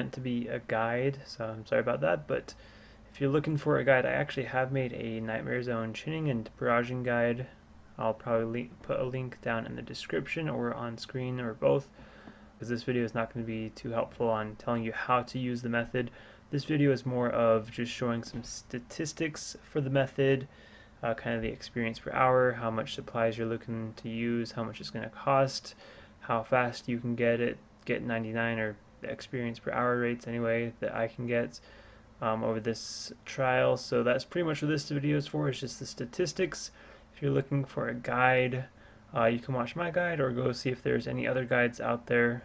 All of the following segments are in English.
meant to be a guide, so I'm sorry about that, but if you're looking for a guide, I actually have made a Nightmare Zone chinning and barraging guide. I'll probably put a link down in the description or on screen or both, because this video is not going to be too helpful on telling you how to use the method. This video is more of just showing some statistics for the method, kind of the experience per hour, how much supplies you're looking to use, how much it's going to cost, how fast you can get 99 or the experience per hour rates anyway that I can get over this trial. So that's pretty much what this video is for. It's just the statistics. If you're looking for a guide, you can watch my guide or go see if there's any other guides out there.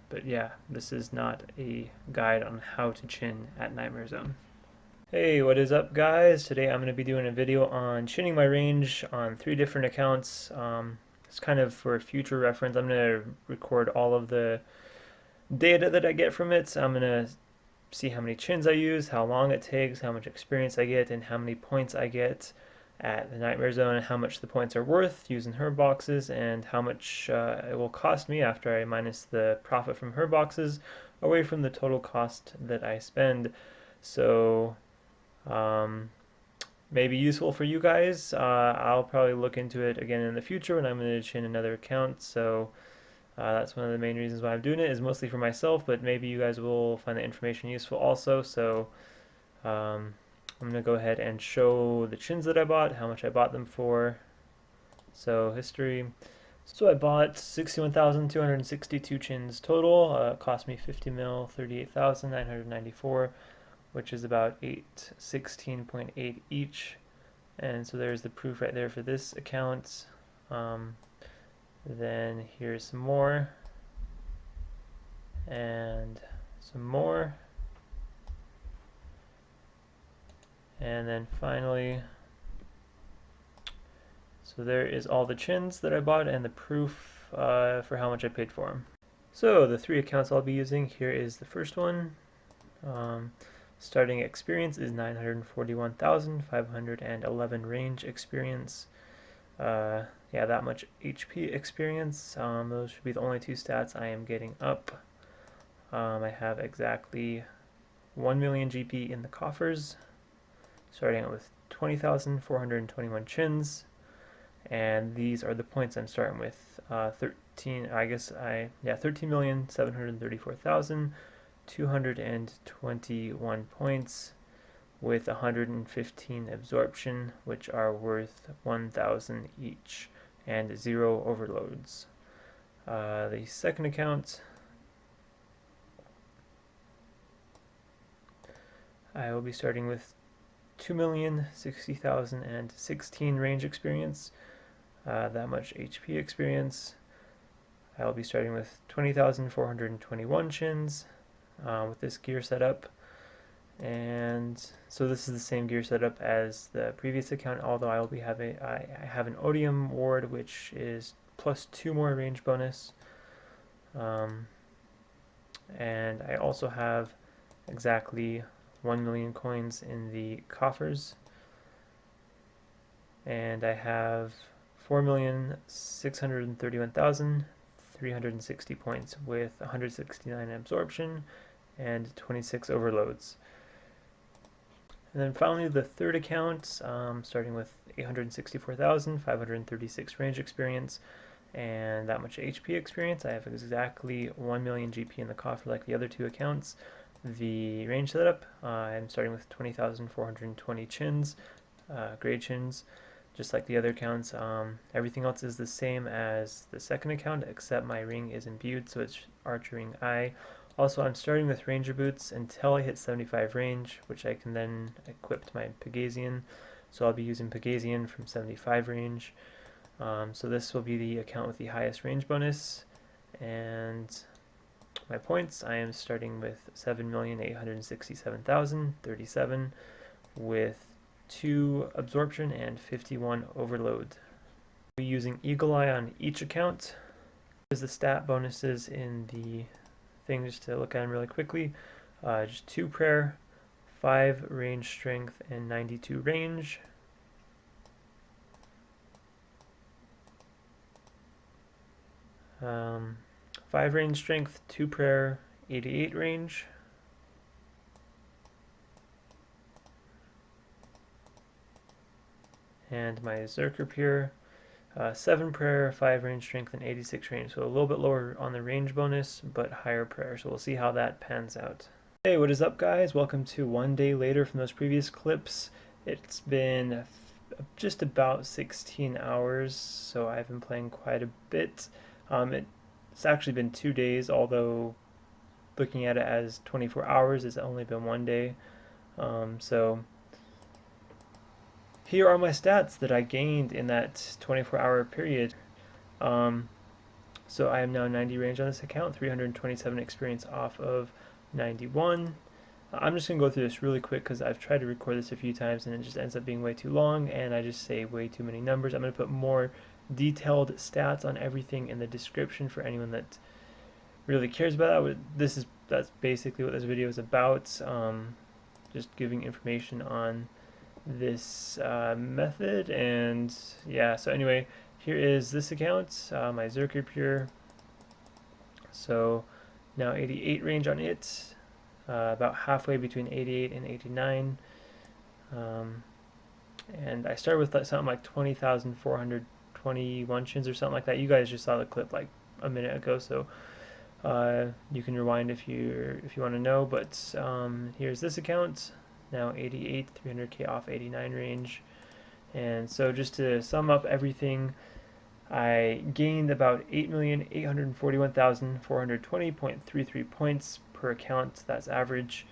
But yeah, this is not a guide on how to chin at Nightmare Zone. Hey, what is up guys? Today I'm going to be doing a video on chinning my range on 3 different accounts. It's kind of for future reference. I'm going to record all of the data that I get from it. So I'm going to see how many chins I use, how long it takes, how much experience I get, and how many points I get at the Nightmare Zone, and how much the points are worth using her boxes, and how much it will cost me after I minus the profit from her boxes away from the total cost that I spend. So maybe useful for you guys. I'll probably look into it again in the future when I'm going to chin another account. So that's one of the main reasons why I'm doing it, is mostly for myself, but maybe you guys will find the information useful also. So I'm going to go ahead and show the chins that I bought, how much I bought them for. So history. So I bought 61,262 chins total. Cost me 50 mil, 38,994, which is about 816.8 each. And so there's the proof right there for this account. Then here's some more, and some more, and then finally, so there is all the chins that I bought and the proof for how much I paid for them. So the 3 accounts I'll be using, here is the first one. Starting experience is 941,511 range experience. Yeah, that much HP experience. Those should be the only 2 stats I am getting up. I have exactly 1 million GP in the coffers, starting out with 20,421 chins, and these are the points I'm starting with. 13,734,221 points, with 115 absorption, which are worth 1,000 each, and 0 overloads. The second account, I will be starting with 2,060,016 range experience, that much HP experience. I will be starting with 20,421 chins with this gear setup. And so this is the same gear setup as the previous account, although I have an odium ward, which is plus 2 more range bonus. And I also have exactly 1 million coins in the coffers, and I have 4,631,360 points with 169 absorption and 26 overloads. And then finally the third account, starting with 864,536 range experience and that much HP experience. I have exactly 1 million GP in the coffer like the other 2 accounts. The range setup, I'm starting with 20,420 chins, grade chins, just like the other accounts. Everything else is the same as the second account, except my ring is imbued, so it's Archer Ring I. Also, I'm starting with Ranger Boots until I hit 75 range, which I can then equip to my Pegazian. So I'll be using Pegazian from 75 range. So this will be the account with the highest range bonus. And my points, I am starting with 7,867,037 with 2 absorption and 51 overload. We'll be using Eagle Eye on each account. Here's the stat bonuses in the thing just to look at them really quickly. Just 2 prayer, 5 range strength, and 92 range. Um, 5 range strength, 2 prayer, 88 range. And my Zerker 7 prayer, 5 range strength, and 86 range. So a little bit lower on the range bonus, but higher prayer. So we'll see how that pans out. Hey, what is up, guys? Welcome to one day later from those previous clips. It's been just about 16 hours, so I've been playing quite a bit. It's actually been 2 days, although looking at it as 24 hours, it's only been 1 day. So here are my stats that I gained in that 24-hour period. So I am now 90 range on this account, 327 experience off of 91. I'm just going to go through this really quick because I've tried to record this a few times and it just ends up being way too long and I just say way too many numbers. I'm going to put more detailed stats on everything in the description for anyone that really cares about that. That's basically what this video is about. Just giving information on this method, and yeah, so anyway, here is this account, my Zerker. So now 88 range on it, about halfway between 88 and 89, and I started with something like 20,421 chins or something like that. You guys just saw the clip like a minute ago, so you can rewind if you want to know, but here's this account. Now 88, 300k off 89 range. And so just to sum up everything, I gained about 8,841,420.33 points per account. That's average,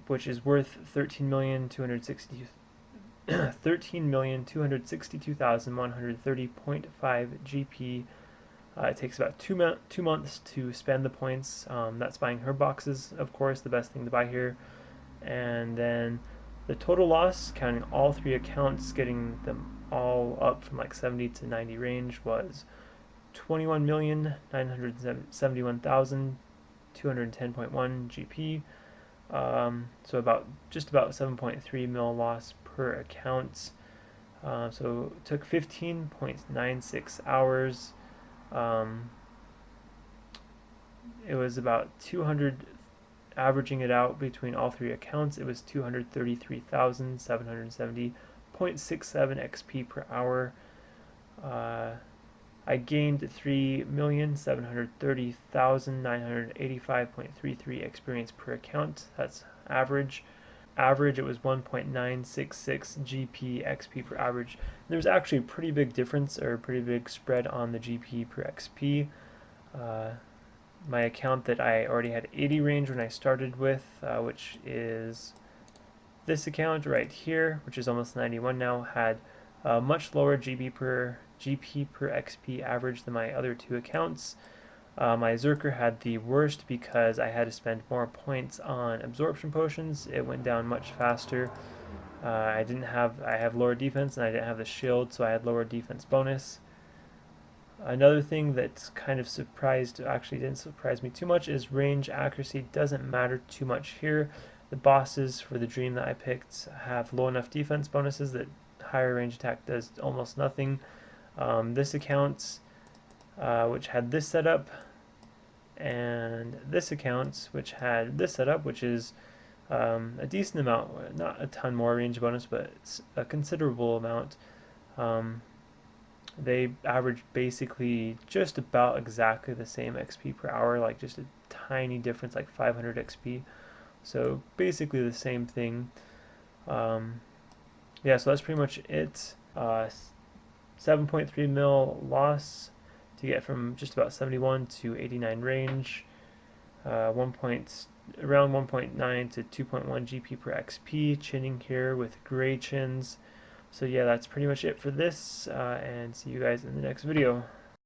which is worth 13,262,130.5 GP. It takes about 2 months to spend the points. That's buying her boxes, of course, the best thing to buy here. And then the total loss, counting all 3 accounts, getting them all up from like 70 to 90 range, was 21,971,210.1 GP. So just about 7.3 mil loss per account. So it took 15.96 hours. It was about 200. Averaging it out between all 3 accounts, it was 233,770.67 XP per hour. I gained 3,730,985.33 experience per account. That's average. It was 1.966 GP XP per average. There's actually a pretty big difference, or a pretty big spread on the GP per XP. My account that I already had 80 range when I started with, which is this account right here, which is almost 91 now, had a much lower GP per XP average than my other 2 accounts. My Zerker had the worst because I had to spend more points on absorption potions. It went down much faster. I have lower defense and I didn't have the shield, so I had lower defense bonus. Another thing that kind of actually didn't surprise me too much, is range accuracy doesn't matter too much here. The bosses for the dream that I picked have low enough defense bonuses that higher range attack does almost nothing. This account, which had this setup, and this account, which had this setup, which is a decent amount, not a ton more range bonus, but a considerable amount. They average basically just about exactly the same XP per hour, like just a tiny difference, like 500 XP. So basically the same thing. Yeah, so that's pretty much it. 7.3 mil loss to get from just about 71 to 89 range. Around 1.9 to 2.1 GP per XP. Chinning here with gray chins. So yeah, that's pretty much it for this, and see you guys in the next video.